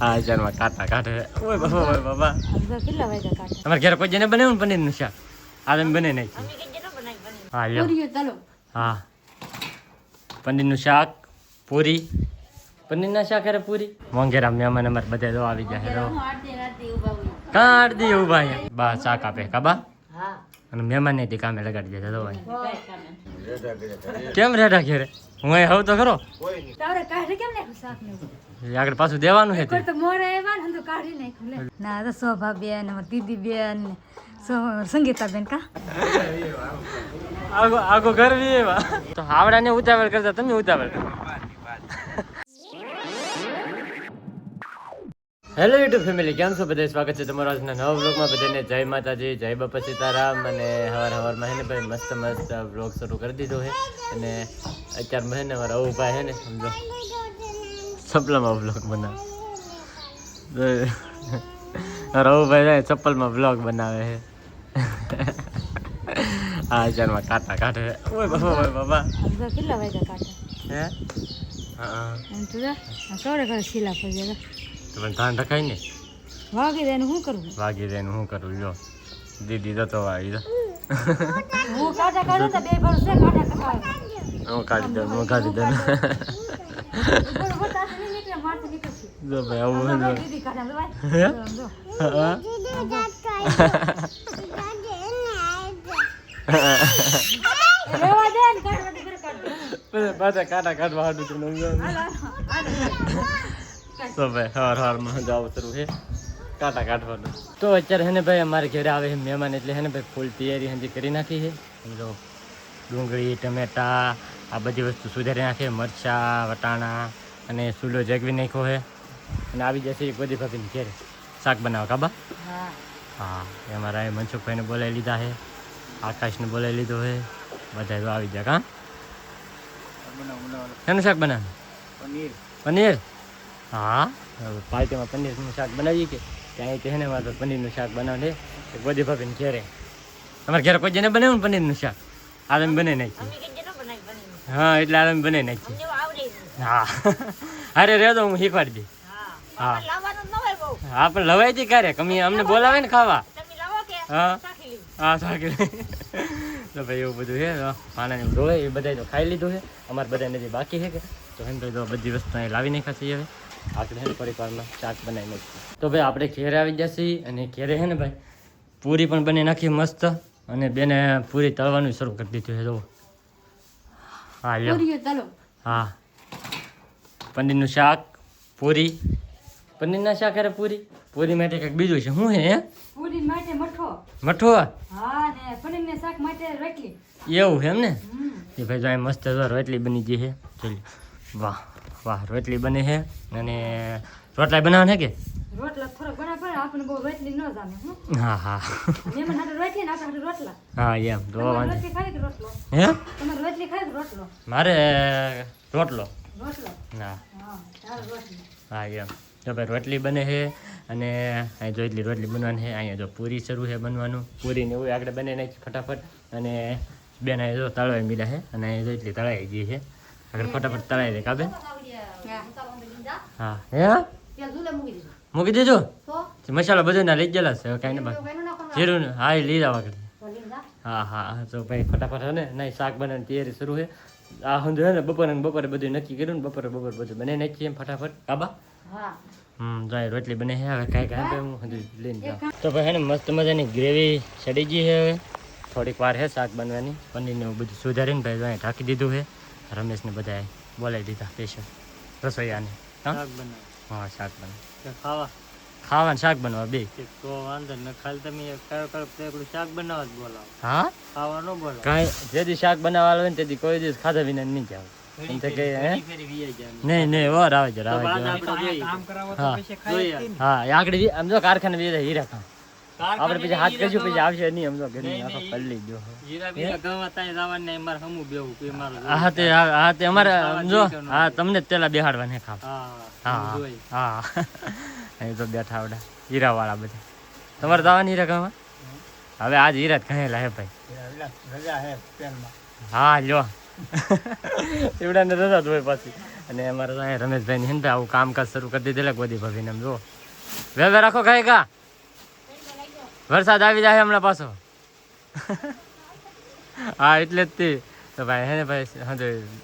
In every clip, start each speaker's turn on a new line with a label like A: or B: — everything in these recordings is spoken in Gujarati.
A: આ હજારમાં કાંટા કાઢે. ઓય બાબા ઓય બાબા.
B: કેટલા વાગ્યા કાઢે?
A: તમારે ઘરે કોઈ જેને બનાવ્યું ને પનીરનું શાક? આ તમે બને નાખ્યું. હા લ્યો.
B: પૂરીઓ ચાલો.
A: હા પનીરનું શાક પૂરી. પનીરના શાક અરે પૂરી. મોંઘેરા મહેમાન અમારે બધા જો આવી જાય.
B: હું આરતી ઊભા હોય.
A: કાં અડધી ઉભા અહીંયા બા શાક આપે કાબા.
B: હા.
A: અને મહેમાન ને કામે લગાડી દેતા જો કેમ રેડા ઘેરે હું અહીં હોઉં તો ખરો.
B: તારે કાઢે કેમ નાખ્યું શાક ને?
A: આગળ પાછું દેવાનું છે
B: તો મોરે આવ્યા ને તો કાઢી નાખ્યું લે. ના તો શોભા બેન, દીદી બેન, સંગીતા બેન કા
A: આગો આગો કરવી એવા તો આવડાને ઉતાવળ કરતા તમે ઉતાવળ કરો. હેલો યુટ્યુબ ફેમિલી, કેમ છો બધા? સ્વાગત છે તમારું આજના નવા વ્લોગમાં. બધાને જય માતાજી, જય બાપા સીતારામ. અને હવારમાં હે ને ભાઈ મસ્ત મસ્ત વ્લોગ શરૂ કરી દીધો છે. અને અત્યારમાં હે ને મારા અવુભાઈ હે ને સમજો ચપ્પલમાં વ્લોગ બનાવે. મારા અવુભાઈ ચપ્પલમાં વ્લોગ બનાવે છે. આ હજારમાં કાંટા કાઢે. ઓય બાબા ઓય બાબા.
B: કેટલા વાગ્યા કાઢે?
A: હે હા
B: એમ તો જા સોરે ઘરે શીલા ફરી ગયા.
A: પણ ધાન રખાય ને
B: વાગી દે ને શું કરવું?
A: વાગી દે ને શું કરું? લો દીદી તો વાગી દો.
B: હું કાઢા કાઢું તો બે ભરું છે કાઢા કપાય.
A: હું કાઢી દઉં હું કાઢી દઉં. જો ભાઈ આવું હે
B: દીદી કાઢા ભાઈ. રેવા દે ને કાઢવા દે ઘરે કાઢ.
A: પાછા કાંટા કાઢવા હાડું તું તો ભાઈ હવારમાં જાવ શરૂ છે કાંટા કાઢવાનું. તો અત્યારે હે ને ભાઈ અમારે ઘરે આવે છે મહેમાન, એટલે હે ને ભાઈ ફૂલ તૈયારી હજી કરી નાખી છે. સમજો ડુંગળી ટમેટા આ બધી વસ્તુ સુધારી નાખે, મરચાં વટાણા અને સૂલો જગવી નાખ્યો છે. અને આવી જશે એક બધી ભાભીને ઘેરે શાક બનાવવા કાબા.
B: હા
A: હા એ અમારા એ મનસુખભાઈને બોલાવી લીધા છે, આકાશને બોલાવી લીધો છે, બધા તો આવી જાય. કાં શેનું શાક બનાવે? પનીર. પનીર હા પાર્ટીમાં પનીરનું શાક બનાવીએ કે ત્યાં છે ને મારે પનીરનું શાક બનાવે છે બધી ભાભીને ઘેરે. તમારે ઘેરે કોઈ જેને બનાવ્યું ને પનીરનું શાક? આદમ બને નાખી. હા એટલે આદમ બને નાખી. હા અરે રે તો હું શીખવાડી દઈ. હા હા પણ લવાય હતી ક્યારે કમી અમને બોલાવે ને ખાવા. હા હા સાકી તો ભાઈ એવું બધું છે. પાણાને ધોવે એ બધા તો ખાઈ લીધું છે. અમારે બધાને જે બાકી છે કે તો એમ તો બધી વસ્તુ અહીં લાવી નાખા છીએ. હવે આપણે હે ને પરિવારમાં શાક બનાવી નાખીએ. તો ભાઈ આપણે ઘેરે આવી જશે અને ઘેરે છે ને ભાઈ પૂરી પણ બની નાખી મસ્ત. અને બેને પૂરી તળવાનું શરૂ કરી દીધું છે. જુઓ હા લ્યો.
B: પૂરીઓ ચાલો.
A: હા પનીરનું શાક પૂરી. પનીરના શાક અરે પૂરી. પૂરી માટે કંઈક બીજું છે. શું હે?
B: પૂરી માટે મઠો.
A: મઠો?
B: હા ને પનીર ને શાક માટે રોટલી.
A: એવું છે એમ ને? એ ભાઈ જો મસ્ત રોટલી બની ગઈ છે. ચાલો વાહ વાહ રોટલી બને છે. અને રોટલા બનાવવાના કે
B: રોટલા થોડોક બનાવ પડે આપણને બહુ રોટલી ન જામે.
A: હા હા
B: મહેમાન હાટે રોટલી ને આપણે રોટલા.
A: હા એમ તો
B: તમારે રોટલી ખાવી કે રોટલો?
A: હે
B: તમારે રોટલી ખાવી કે રોટલો?
A: મારે રોટલો.
B: રોટલો.
A: હા
B: હા ચાલો રોટલી.
A: હા એમ તો ભાઈ રોટલી બને છે. અને અહીં જો એટલી રોટલી બનવાની છે. અહીંયા જો પૂરી શરૂ છે બનવાનું. પૂરીને એવું આગળ બને નાખી ફટાફટ. અને બેન અહીં જો તળવા મીડા છે. અને અહીં જો એટલી તળાઈ ગઈ છે. આગળ ફટાફટ તળાઈ દે કાબે. હા હે મૂકી દીધું. મસાલો બધો ના લઈ ગયેલા છે કાંઈ ને જીરું હા એ લઈ જવા. હા હા તો ભાઈ ફટાફટ હે ને નહીં શાક બનાવવાની તૈયારી શરૂ છે. આ સમજો હે ને બપોરે બધું નક્કી કર્યું ને બપોરે બધું બનાવી નાખીએ ફટાફટ કાબા. જાય રોટલી બને છે. હવે કાંઈ કાંઈ હું હજુ લઈને જાઉં. તો ભાઈ હે ને મસ્ત મજાની ગ્રેવી ચડી ગઈ છે. હવે થોડીક વાર છે શાક બનવાની. પનીરને એવું બધું સુધારીને ભાઈ અહીં ઢાંકી દીધું છે. રમેશને બધાએ બોલાવી દીધા સ્પેશિયલ રસોઈયાને. હા શાક બનાવ ખાવાનું શાક બનાવવા બે તો વાંધો ને ખાલી તમે શાક બનાવવા જ બોલાવો. હા ખાવાનું બોલો કાંઈ જેથી શાક બનાવવા આવે ને તેથી કોઈ દિવસ ખાધા વિના નહીં જાવ. નહીં નહીં વાર આવે છે હા આગળ આમ જો કારખાને બે હીરા કામ આપણે પછી હાથ કરશું પછી આવશે નહીં. સમજો ઘરની આખો પલ્લી ગયો. હા તે અમારે સમજો હા તમને પેલા બેહાડવા ને ખાવ. હા હા અહીં તો બેઠા આવડા હીરા વાળા બધા. તમારે દાવાની હીરા ગામમાં હવે આજ હીરા જ કહેલા હે ભાઈ. હા લ્યો એવડાને રજા જ હોય પાછી. અને અમારે તો અહીંયા રમેશભાઈ ને આવું કામકાજ શરૂ કરી દીધેલા ગોદી ભાભીને એમ જો વેવે રાખો ખાઈ કા વરસાદ આવી જાય હમણાં પાછો હા એટલે જ તે તો ભાઈ હે ને ભાઈ હા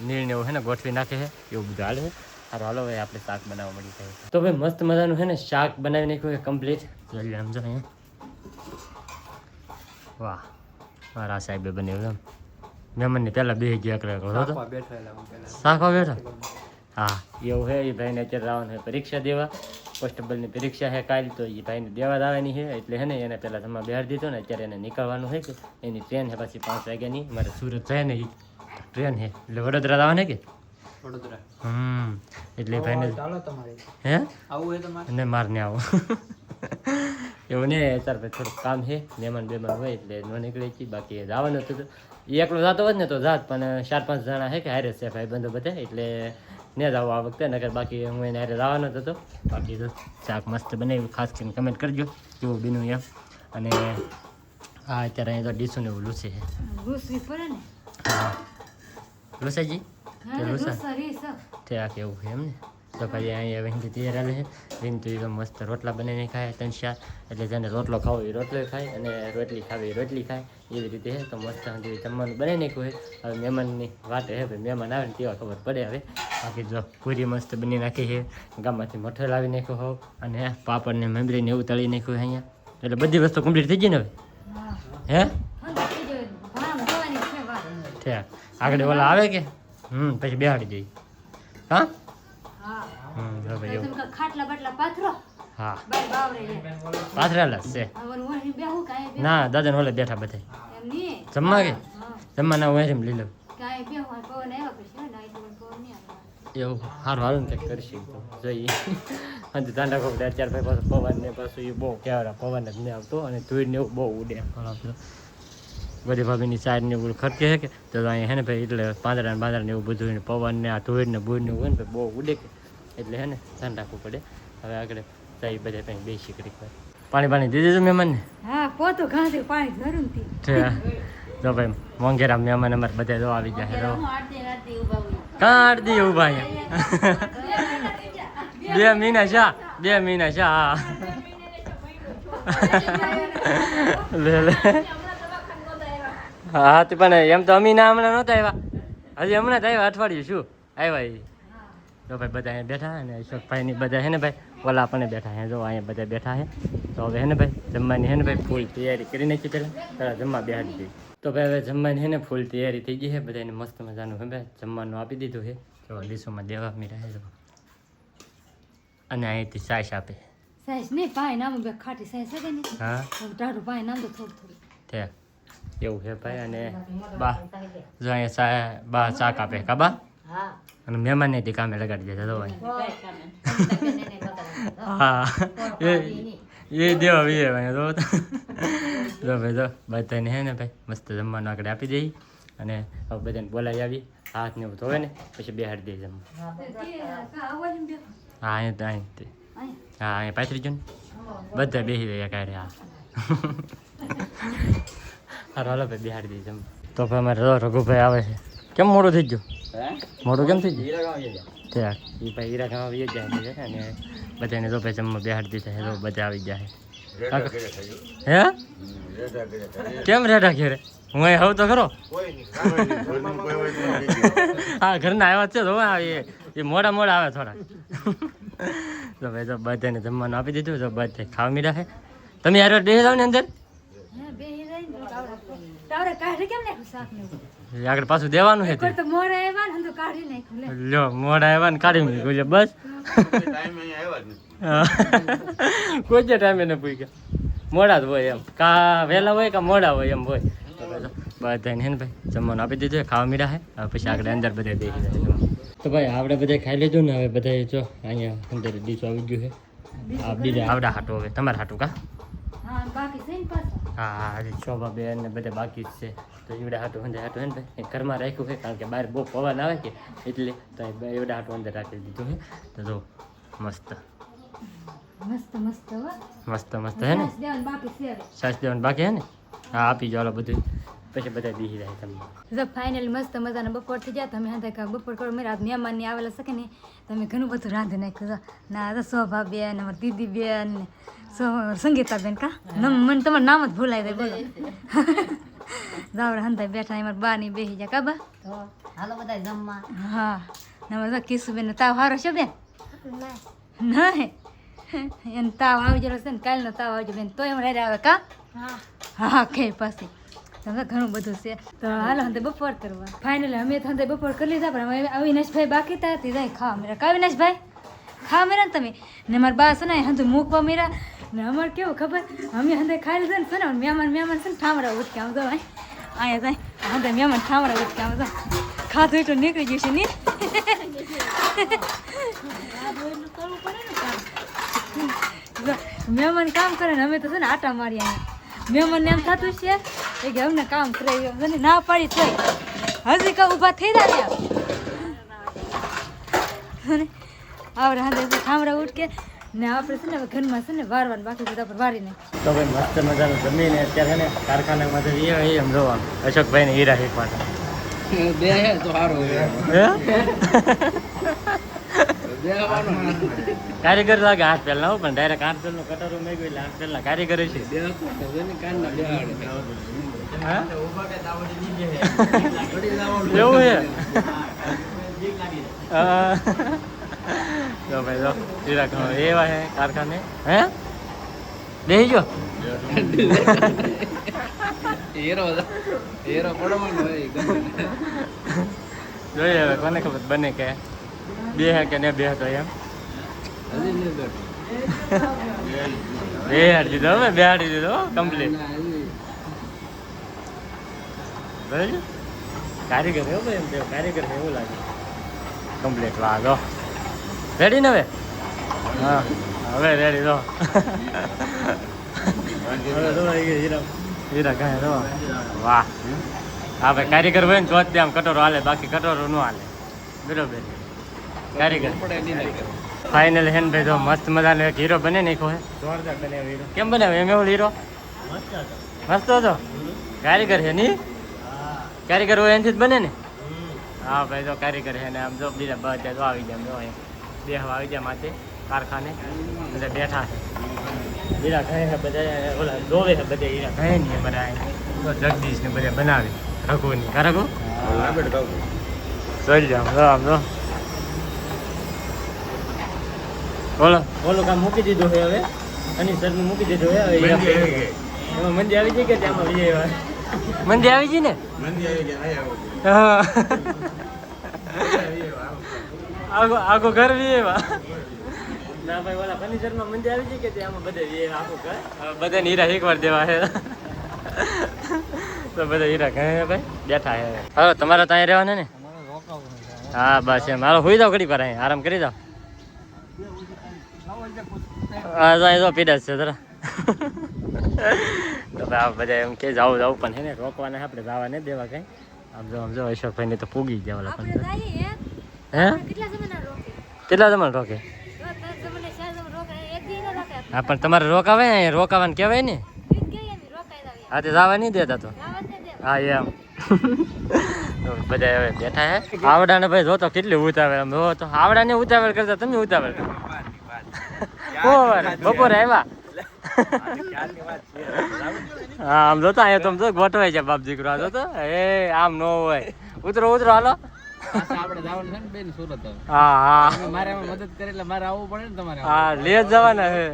A: નીરને એવું હે ને ગોઠવી નાખે છે એવું બધું હાલે છે સારું હાલો ભાઈ આપણે શાક બનાવવા મળી જાય તો ભાઈ મસ્ત મજાનું છે ને શાક બનાવી નાખ્યું છે કમ્પ્લીટ જલ્દી આમ જો અહીંયા વાહ મારા સાહેબે બનાવ્યું એમ મહેમાનની પહેલાં બે ગયા કરો તો શાકવા બેઠા હા એવું છે એ ભાઈને અત્યારે આવવાનું છે પરીક્ષા દેવા કોન્સ્ટેબલની પરીક્ષા છે કાલ તો એ ભાઈને દેવા આવવાની છે એટલે છે ને એને પહેલાં જમા બહાર દીધો ને અત્યારે એને નીકળવાનું છે કે એની ટ્રેન છે પાછી 5 વાગ્યાની મારે સુરત જાય ને એ ટ્રેન છે એટલે વડોદરા આવવાને કે એટલે ભાઈને હે અને માર ને આવો એવું નહીં અત્યારે ભાઈ થોડુંક કામ છે મહેમાન બેમાન હોય એટલે ન નીકળે છે બાકી જવાનું હતું એ એકલો જતો હોત ને તો જાત પણ 4-5 જણા છે કે હારે છે ભાઈ બંધો બધા એટલે ને જ આવો આ વખતે નકર બાકી હું એને હારે જવાનો જ હતો બાકી તો શાક મસ્ત બનાવ્યું ખાસ કરીને કમેન્ટ કરજો કેવું બીનું એમ અને હા અત્યારે અહીંયા તો ડીશું ને એવું લૂસે છે હા લૂસાજી ત્યાં કેવું છે એમ ને તો ભાઈ અહીંયા વેંધી તૈયાર આવે છે વેંધી તો મસ્ત રોટલા બનાવીને ખાય 3-4 એટલે જેને રોટલો ખાવો એ રોટલો ખાય અને રોટલી ખાવી એ રોટલી ખાય એવી રીતે છે તો મસ્ત જમવાનું બનાવી નાખ્યું હોય હવે મહેમાનની વાત છે ભાઈ મહેમાન આવે ને તેવા ખબર પડે હવે બાકી જો પૂરી મસ્ત બની નાખી છે ગામમાંથી મઠો લાવી નાખ્યો હોવ અને પાપડ ને મેમરીને એવું તળી નાખ્યું છે અહીંયા એટલે બધી વસ્તુ કમ્પ્લીટ થઈ ગઈ ને હવે હે ઠીક આગળ ઓલા આવે કે પછી બેહાડી જઈ હા હા પાથરેલા છે ના દાદા ઓલે બેઠા બધા જમવા કે જમવા ના હું લઈ લઉં એવું સારું હારું કંઈક કરીશું જોઈએ અને દાંડા ખોપડે અત્યારે ભાઈ પાછું પવન ને પાછું એ બહુ કહેવાય પવન જ નહીં આવતો અને ધૂળ ને એવું બહુ ઉડે બધી ભાભીની સાઈડ ને એવું ખર્ચે છે કે તો અહીંયા હે ને ભાઈ એટલે પાંદડા ને બાંદડા ને એવું બધું પવન ને આ ધૂળ ને બૂળ ને હોય ને બહુ ઉડે કે એટલે હે ને ધ્યાન રાખવું પડે હવે આગળ જાય બધા કંઈ બેસી કરી પાણી દીધી દીધું મહેમાનને
B: હા પોતું ઘાસી પાણી જરૂર
A: જો ભાઈ મોંઘેરા મહેમાન અમારે બધા જો આવી જાય કાં અડધી ઉભા અહીંયા 2 મહિના શા લે હા તે પણ એમ તો અમીના હમણાં નહોતા આવ્યા હજી હમણાં જ આવ્યા અઠવાડિયું શું આવ્યા એ તો ભાઈ બધા અહીંયા બેઠા અને અશોકભાઈની બધા હે ને ભાઈ ઓલા પણ બેઠા હે જો અહીંયા બધા બેઠા છે તો હવે હે ને ભાઈ જમવાની હે ને ભાઈ ફૂલ તૈયારી કરી નાખી પહેલાં જમવા બેહાડી દઈ તો ભાઈ હવે જમવાની હે ને ફૂલ તૈયારી થઈ ગઈ છે બધાને મસ્ત મજાનું હે ભાઈ જમવાનું આપી દીધું છે તો ડીશોમાં દેવા મીરા છે અને અહીંથી સાઈસ આપે
B: સાઈસ નહીં પાય નામ બે ખાટી સાઈસ છે ને
A: હા
B: ટાઢું પાય નામ તો થોડું
A: ત્યાં એવું છે ભાઈ અને બા જો અહીંયા બા શાક આપે કા બા અને મહેમાન ને કામે લગાડી દેતા તો હા એ દેવા બી ભાઈ જો ભાઈ જો બધાને હે ને ભાઈ મસ્ત જમવાનું આગળ આપી દઈ અને હવે બધાને બોલાવી આવી હાથ ને એવું ધોવે ને પછી બેહાડી દઈ જમવા હા અહીંયા હા અહીંયા પાથરી જો ને બધા બેસી રહ્યા ક્યારે હા હાલો ભાઈ બિહાડી દઈ જમવા તો ભાઈ અમારે રઘુભાઈ આવે છે કેમ મોડું થઈ ગયું મોડું કેમ થઈ ગયું ત્યાં એ ભાઈ હીરા ગામ આવી જાય અને બધાને તો ભાઈ જમવા બિહાડી દીધા તો બધા આવી જાય હે કેમ રેડા ઘેરે હું અહીં હોઉં તો ખરો હા ઘરના આવ્યા છે તો એ મોડા આવે થોડા તો ભાઈ તો બધાને જમવાનું આપી દીધું તો બધા ખાવા મીડા છે તમે યાર બેસી જાવ ને અંદર આગળ પાછું દેવાનું છે લ્યો મોડા આવ્યા ને કાઢી મૂક્યું બસ કોઈ જ ટાઈમે ન પૂછ્યા મોડા જ હોય એમ કા વહેલા હોય કા મોડા હોય એમ હોય બધાને હે ને ભાઈ જમવાનું આપી દીધું ખાવા મીડા છે હવે પછી આગળ અંદર બધા બેસી જાય તો ભાઈ આપણે બધા ખાઈ લીધું ને હવે બધા જો અહીંયા અંદર ડીશ આવી ગયું છે આ બીજા આવડા હાટું હવે તમારે હાટું કા હા હજી શોભા બેન ને બધા બાકી જ છે તો એવડા હાટું અંદર હાટું હે ને ભાઈ ઘરમાં રાખ્યું છે કારણ કે બહાર બહુ પવન આવે કે એટલે તો એવડા હાટું અંદર રાખી દીધું છે તો જો મસ્ત મસ્ત હે ને સાસ દેવાનું બાકી હે ને હા આપી જાઓ બધું પછી બધા દીહી જાય તમને.
B: તો ફાઇનલી મસ્ત મજાના બપોર થઈ ગયા. તમે હા કાંઈ બપોર કરો મેં રાત મહેમાનની આવેલા શકે ને તમે ઘણું બધું રાંધી નાખ્યું. ના તો શોભા બેન, અમારી દીદી બેન ને સંગીતા બેન કા મને તમારું નામ જ ભૂલાઈ જાય. બોલો જાવડે હંધાઈ બેઠા એમાં બા ની બેસી જાય કાબા.
C: હાલો બધા જમવા.
B: હા ના કિશુબેન તાવ સારો છે બેન? નહીં એને તાવ આવી ગયેલો છે ને, કાલનો તાવ આવી ગયો બેન, તોય એમ આવે કા. હા ખેર પાસે તમે ઘણું બધું છે. તો હાલો હંતે બપોર કરવા. ફાઇનલી અમે તો હંતે બપોર કરી લીધા, પણ હવે અવિનાશભાઈ બાકી હતા તે જાય ખાવા મેરા. કા અવિનાશભાઈ ખાવા મેરા ને તમે ને અમારા બા છે ને હંતે મૂકવા મેરા ને. અમારે કેવું ખબર, અમે હંતે ખાઈ લીધા ને છે ને મહેમાન છે ને ઠામડા ઉઠકે આમ તો અહીંયા જાય હંતે મહેમાન ઠામડા ઉઠકે આમ તો ખાધું એટલું નીકળી ગયું છે નહીં. મહેમાન કામ કરે ને અમે તો છે ને આટા મારી અહીંયા. મહેમાનને એમ થતું છે કે અમને કામ કરે ના પાડી થઈ હજી કા ઊભા થઈ રહ્યા આવડે હાથે ઠામડા ઉઠકે ને આપણે છે ને ઘરમાં છે ને વારવાનું બાકી બધા પર વારી નાખી.
A: તો ભાઈ મસ્ત મજાનું જમીને અત્યારે ને કારખાનામાં એમ જોવાનું અશોકભાઈ ને હીરા એક માટે
D: બે હે તો સારું
A: કારીગર લાગે હાથ પહેલા હો, પણ ડાયરેક્ટ હાથ પહેલ નો કટરો મેં ગયો એટલે હાથ પહેલા કારીગર છે. એવું છે તો ભાઈ જો હીરા એવા હે કારખાને હે બેસી ગયો જોઈએ હવે કોને ખબર બને કે બે હે કે ને બે તો એમ બેહાડી દીધો હવે બેહાડી દીધો કમ્પ્લીટ. બરાબર કારીગર એવું ભાઈ એમ કારીગર એવું લાગે કમ્પ્લીટ. વાહ રેડી ને હવે? હા હવે રેડી દો હીરા કાંઈ દો. વાહ હા ભાઈ કારીગર હોય ને તો જ આમ કટોરો હાલે, બાકી કટોરો ન હાલે. બરોબર કારીગર ફાઇનલ હેન ભાઈ જો મસ્ત મજાનો એક હીરો બને નાખ્યો હે. જોરદાર બનાવ્યો હીરો. કેમ બનાવ્યો એમ એવો હીરો? મસ્ત હતો. કારીગર છે ની? કારીગર હોય એનાથી જ બને ને? હા ભાઈ જો કારીગર છે ને આમ જો બીજા બધા જો આવી જાય જો બે હવા આવી જાય માથે કારખાને બધા બેઠા છે. હીરા ખાય છે બધા, ઓલા જોવે છે બધા હીરા ખાય ને બધા જગદીશ ને બધા બનાવે રઘુની રઘુ ચલ જામ જો આમ જો બોલો બોલો કામ મૂકી દીધું છે હવે. અની સરનું મૂકી દીધું છે હવે. એમાં મંદી આવી જાય કે ત્યાંમાં વિજય મંદી આવી ગઈ ને? હા આખું ઘર વિયેવા ના ભાઈ ઓલા ફર્નિચરમાં મંદી આવી જાય કે ત્યાંમાં બધે વિયેવા આખું ઘર. બધાને હીરા એકવાર દેવા છે તો બધા હીરા કહે ભાઈ બેઠા છે. હવે તમારે ત્યાં રહેવાના ને? હા બસ એમ હાલો હોઈ જાઓ ઘડી પર અહીં આરામ કરી જાઓ. હા જો પીડા છે જરા તો ભાઈ આ બધા એમ કે જાવું જાવું પણ છે ને રોકવાના આપણે જવા નહીં દેવા કઈ. આમ જો અશોકભાઈ ને તો પૂગી ગયા ઓલા પણ હે કેટલા જમણ રોકે? હા પણ તમારે રોકાવે ને રોકાવાનું કહેવાય ને. હા તે જવા નહીં દેતા તો. હા એમ બધા હવે બેઠા હે. આવડાને ભાઈ જોતો કેટલી ઉતાવળ આમ જો તો આવડાને ઉતાવળ કરતા તમે ઉતાવળ કરો. બપોરે આવ્યા હા આમ જોતા અહીંયા તમે તો ગોઠવાય છે બાપ દીકરો. આ જોતો એ આમ ન હોય. ઉતરો ઉતરો હાલો.
D: આપણે જવાનું છે ને બેન સુરત.
A: હા હા
D: મારે મદદ કરે એટલે મારે આવવું પડે ને તમારે.
A: હા લે જ જવાના હે.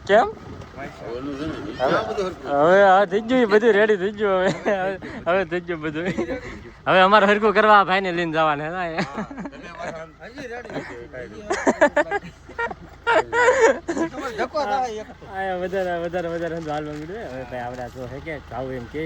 A: કેમ હવે હા થઈ ગયું બધું રેડી થઈ ગયું. હવે થઈ ગયું બધું. હવે અમારે હરકું કરવા ભાઈ ને લઈને જવાના હે. વધારે હાલવા મળ્યું હવે ભાઈ આવડા તો હે કે જાવું એમ કે